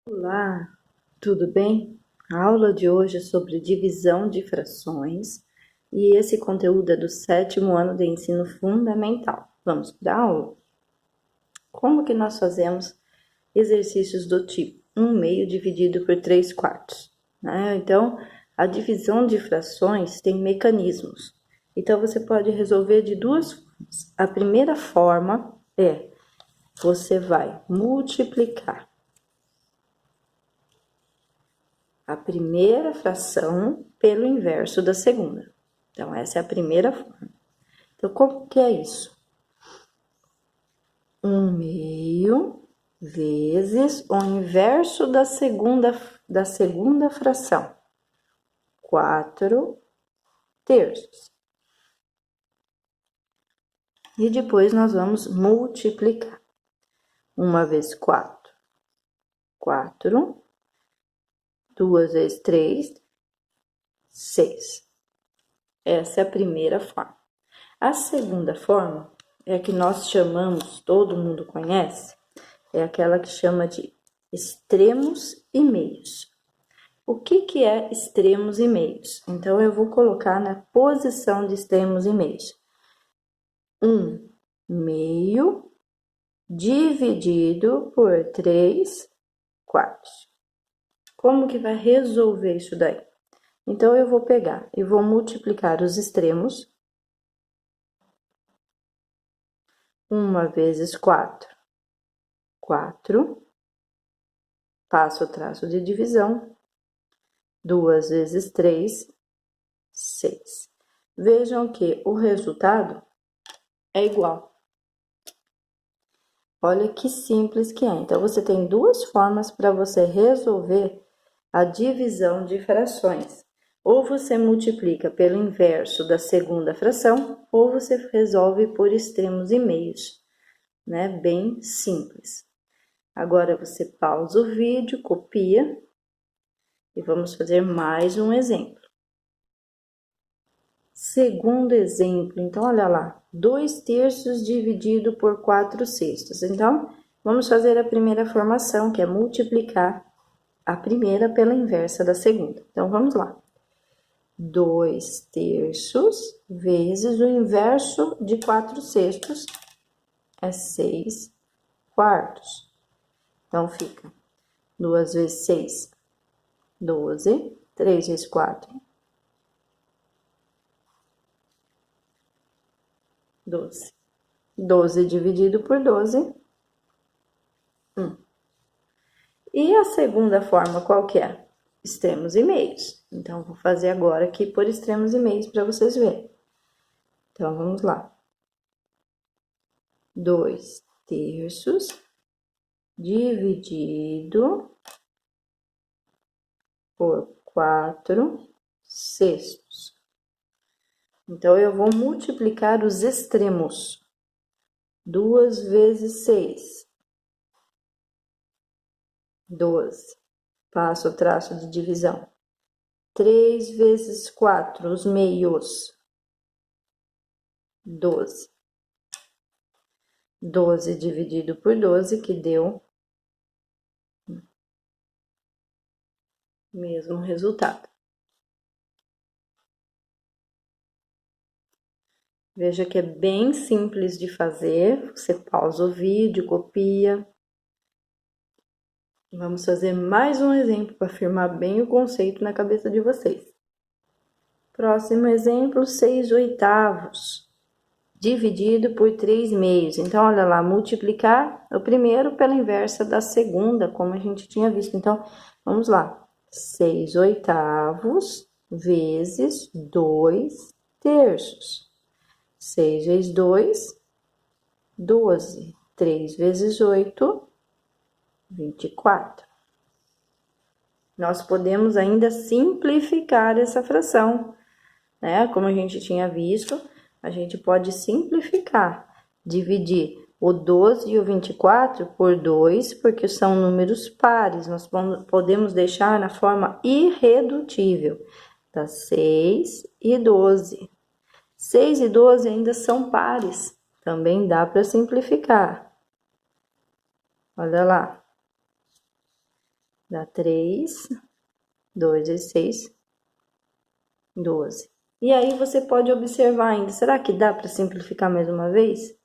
Olá, tudo bem? A aula de hoje é sobre divisão de frações e esse conteúdo é do 7º ano de ensino fundamental. Vamos para a aula? Como que nós fazemos exercícios do tipo 1/2 dividido por 3/4? Então, a divisão de frações tem mecanismos. Então, você pode resolver de duas formas. A primeira forma é, você vai multiplicar a primeira fração pelo inverso da segunda. Então, essa é a primeira forma. Então, como que é isso? 1/2 vezes o inverso da segunda fração, 4/3. E depois nós vamos multiplicar. 1 vezes 4, 4. 2 vezes 3, 6. Essa é a primeira forma. A segunda forma é a que nós chamamos, todo mundo conhece, é aquela que chama de extremos e meios. O que é extremos e meios? Então, eu vou colocar na posição de extremos e meios. 1/2 dividido por 3/4. Como que vai resolver isso daí? Então, eu vou pegar e vou multiplicar os extremos. 1 vezes 4, 4. Passo o traço de divisão. 2 vezes 3, 6. Vejam que o resultado é igual. Olha que simples que é. Então, você tem duas formas para você resolver a divisão de frações. Ou você multiplica pelo inverso da segunda fração, ou você resolve por extremos e meios, né? Bem simples. Agora, você pausa o vídeo, copia e vamos fazer mais um exemplo. Segundo exemplo, então, olha lá, 2/3 dividido por 4/6. Então, vamos fazer a primeira formação, que é multiplicar a primeira pela inversa da segunda. Então, vamos lá. 2/3 vezes o inverso de 4/6 é 6/4. Então, fica 2 vezes 6, 12. 3 vezes 4, 12. 12 dividido por 12, 1. E a segunda forma, qual que é? Extremos e meios. Então, vou fazer agora aqui por extremos e meios para vocês verem. Então, vamos lá. 2/3 dividido por 4/6. Então, eu vou multiplicar os extremos. 2 vezes 6, 12. Passo o traço de divisão. 3 vezes 4, os meios, 12. 12 dividido por 12, que deu o mesmo resultado. Veja que é bem simples de fazer. Você pausa o vídeo, copia. Vamos fazer mais um exemplo para firmar bem o conceito na cabeça de vocês. Próximo exemplo, 6/8 dividido por 3/2. Então, olha lá, multiplicar o primeiro pela inversa da segunda, como a gente tinha visto. Então, vamos lá. 6/8 vezes 2/3. 6 vezes 2, 12. 3 vezes 8, 24. Nós podemos ainda simplificar essa fração, né? Como a gente tinha visto, a gente pode simplificar, dividir o 12 e o 24 por 2, porque são números pares. Nós podemos deixar na forma irredutível, dá 6 e 12. 6 e 12 ainda são pares, também dá para simplificar. Olha lá. Dá 3, 2 vezes 6, 12. E aí você pode observar ainda, será que dá para simplificar mais uma vez?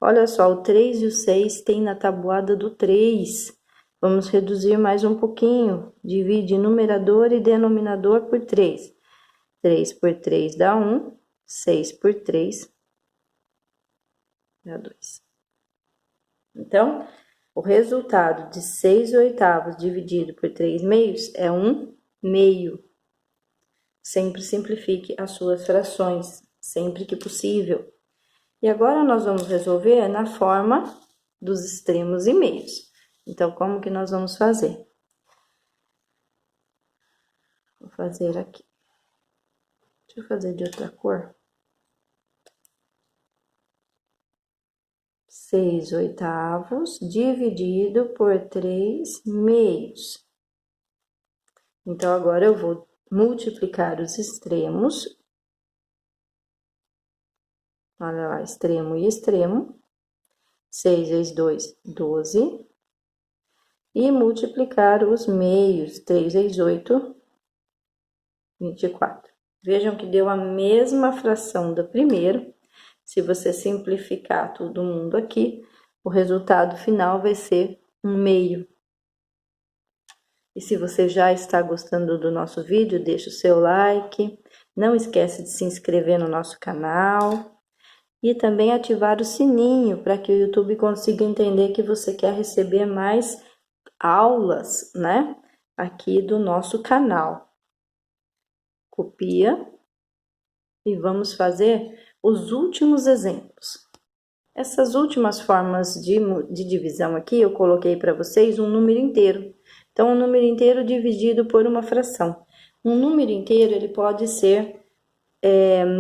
Olha só, o 3 e o 6 tem na tabuada do 3. Vamos reduzir mais um pouquinho. Divide numerador e denominador por 3. 3 por 3 dá 1. 6 por 3 dá 2. Então, o resultado de 6 oitavos dividido por 3 meios é 1 meio. Sempre simplifique as suas frações, sempre que possível. E agora nós vamos resolver na forma dos extremos e meios. Então, como que nós vamos fazer? Vou fazer aqui. Deixa eu fazer de outra cor. 6 oitavos dividido por 3 meios. Então, agora eu vou multiplicar os extremos. Olha lá, extremo e extremo. 6 vezes 2, 12. E multiplicar os meios. 3 vezes 8, 24. Vejam que deu a mesma fração da primeira. Se você simplificar todo mundo aqui, o resultado final vai ser 1 meio. E se você já está gostando do nosso vídeo, deixa o seu like. Não esquece de se inscrever no nosso canal. E também ativar o sininho para que o YouTube consiga entender que você quer receber mais aulas, né? Aqui do nosso canal. Copia. E vamos fazer os últimos exemplos. Essas últimas formas de divisão aqui, eu coloquei para vocês um número inteiro. Então, um número inteiro dividido por uma fração. Um número inteiro, ele pode ser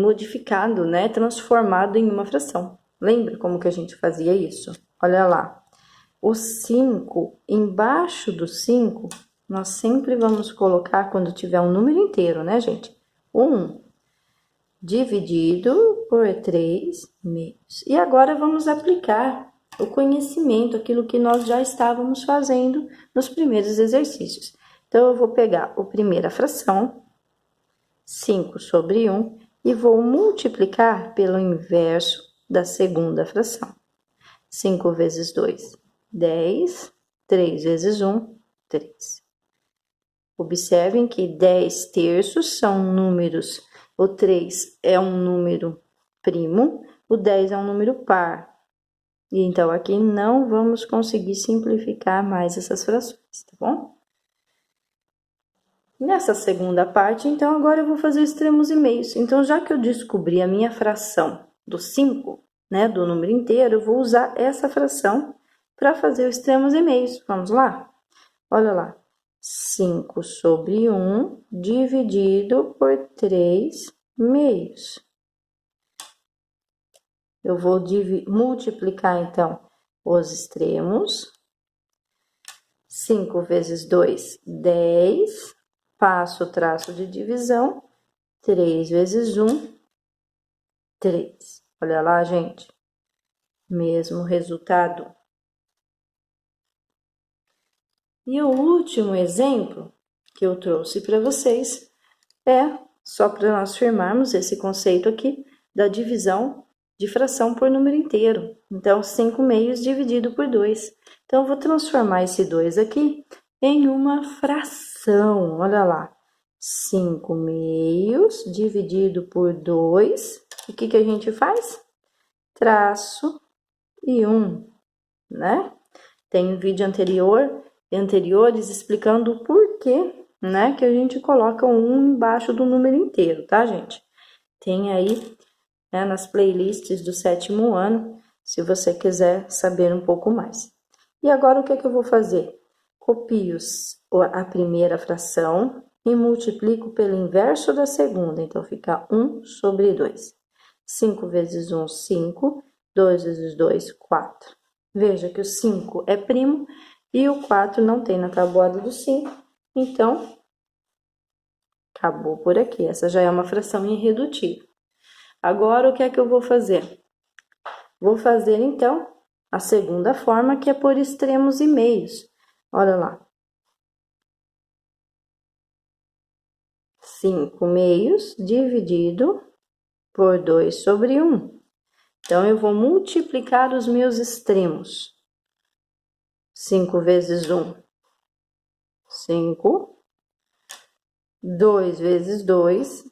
modificado, né? Transformado em uma fração. Lembra como que a gente fazia isso? Olha lá. O 5, embaixo do 5, nós sempre vamos colocar, quando tiver um número inteiro, né, gente? O 1. Dividido por 3 meios. E agora vamos aplicar o conhecimento, aquilo que nós já estávamos fazendo nos primeiros exercícios. Então, eu vou pegar a primeira fração, 5 sobre 1, e vou multiplicar pelo inverso da segunda fração. 5 vezes 2, 10. 3 vezes 1, 3. Observem que 10 terços são números. O 3 é um número primo, o 10 é um número par. E então, aqui não vamos conseguir simplificar mais essas frações, tá bom? Nessa segunda parte, então, agora eu vou fazer extremos e meios. Então, já que eu descobri a minha fração do 5, né, do número inteiro, eu vou usar essa fração para fazer os extremos e meios. Vamos lá? Olha lá. 5 sobre 1 dividido por 3 meios. Eu vou multiplicar, então, os extremos. 5 vezes 2, 10. Passo o traço de divisão. 3 vezes 1, 3. Olha lá, gente. Mesmo resultado. E o último exemplo que eu trouxe para vocês é só para nós firmarmos esse conceito aqui da divisão de fração por número inteiro. Então, 5 meios dividido por 2. Então, eu vou transformar esse 2 aqui em uma fração. Olha lá. 5 meios dividido por 2. O que a gente faz? Traço e 1, né? Tem um vídeo anteriores explicando o porquê, né, que a gente coloca um embaixo do número inteiro, tá, gente? Tem aí, né, nas playlists do 7º ano, se você quiser saber um pouco mais. E agora o que eu vou fazer? Copio a primeira fração e multiplico pelo inverso da segunda, então fica 1 sobre 2. 5 vezes 1, 5. 2 vezes 2, 4. Veja que o 5 é primo e o 4 não tem na tabuada do 5. Então, acabou por aqui. Essa já é uma fração irredutível. Agora, o que é que eu vou fazer? Vou fazer, então, a segunda forma, que é por extremos e meios. Olha lá. 5 meios dividido por 2 sobre 1. Então, eu vou multiplicar os meus extremos. 5 vezes 1, 5. 2 vezes 2,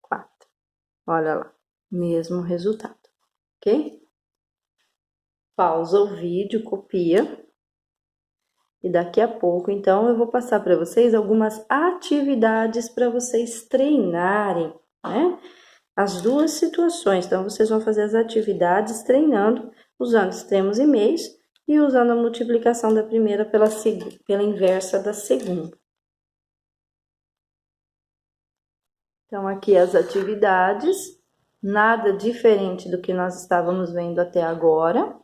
4. Olha lá, mesmo resultado, ok? Pausa o vídeo, copia. E daqui a pouco, então, eu vou passar para vocês algumas atividades para vocês treinarem, né? As duas situações. Então, vocês vão fazer as atividades treinando, usando extremos e meios e usando a multiplicação da primeira pela inversa da segunda. Então, aqui as atividades, nada diferente do que nós estávamos vendo até agora.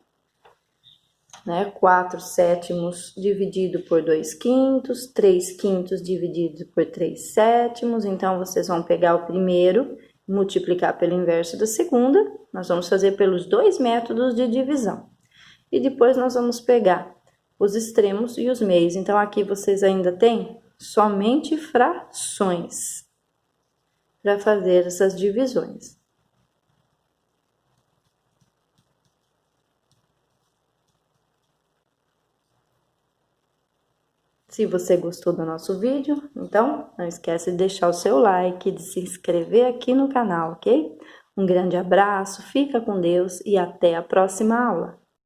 Né? 4 sétimos dividido por 2 quintos, 3 quintos dividido por 3 sétimos. Então, vocês vão pegar o primeiro, multiplicar pelo inverso da segunda. Nós vamos fazer pelos dois métodos de divisão. E depois nós vamos pegar os extremos e os meios. Então, aqui vocês ainda têm somente frações para fazer essas divisões. Se você gostou do nosso vídeo, então não esquece de deixar o seu like, de se inscrever aqui no canal, ok? Um grande abraço, fica com Deus e até a próxima aula!